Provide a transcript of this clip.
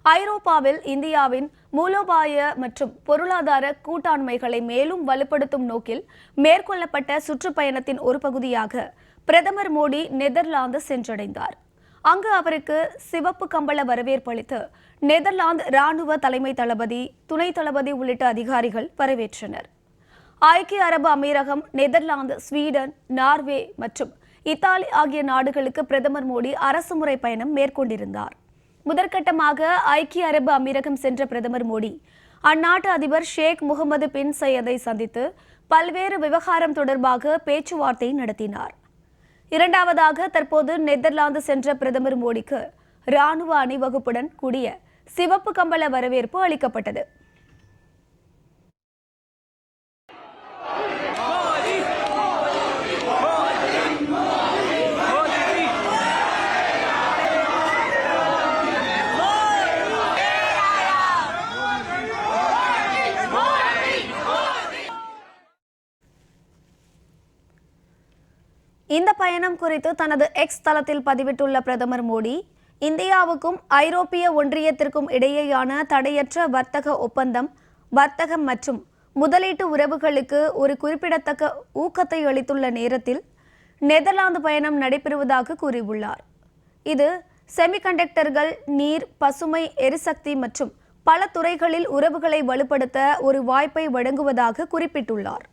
ஐரோப்பாவில் இந்தியாவின் மூலோபாய மற்றும் பொருளாதார கூட்டாண்மைகளை மேலும் வலுப்படுத்தும் நோக்கில் மேற்கொள்ளப்பட்ட சுற்றுப்பயணத்தின் ஒரு பகுதியாக பிரதமர் மோடி நெதர்லாந்து சென்றடைந்தார். அங்கு அவருக்கு சிவப்பு கம்பள வரவேற்பு அளித்து நெதர்லாந்து ராணுவ தலைமை தளபதி, துணை தளபதி உள்ளிட்ட அதிகாரிகள் வரவேற்றனர். ஐக்கிய அரபு அமீரகம், நெதர்லாந்து, ஸ்வீடன், நார்வே மற்றும் இத்தாலி ஆகிய நாடுகளுக்கு பிரதமர் மோடி அரசுமுறை பயணம் மேற்கொண்டிருந்தார். முதற்கட்டமாக ஐக்கிய அரபு அமீரகம் சென்ற பிரதமர் மோடி அந்நாட்டு அதிபர் ஷேக் முகமது பின் சையதை சந்தித்து பல்வேறு விவகாரம் தொடர்பாக பேச்சுவார்த்தை நடத்தினார். இரண்டாவதாக தற்போது நெதர்லாந்து சென்ற பிரதமர் மோடிக்கு ராணுவ அணிவகுப்புடன் கூடிய சிவப்பு கம்பள வரவேற்பு அளிக்கப்பட்டது. இந்த பயணம் குறித்து தனது எக்ஸ் தளத்தில் பதிவிட்டுள்ள பிரதமர் மோடி, இந்தியாவுக்கும் ஐரோப்பிய ஒன்றியத்திற்கும் இடையேயான தடையற்ற வர்த்தக ஒப்பந்தம், வர்த்தகம் மற்றும் முதலீட்டு உறவுகளுக்கு ஒரு குறிப்பிடத்தக்க ஊக்கத்தை அளித்துள்ள நேரத்தில் நெதர்லாந்து பயணம் நடைபெறுவதாக கூறியுள்ளார். இது செமிகண்டக்டர்கள், நீர், பசுமை எரிசக்தி மற்றும் பல துறைகளில் உறவுகளை வலுப்படுத்த ஒரு வாய்ப்பை வழங்குவதாக குறிப்பிட்டுள்ளார்.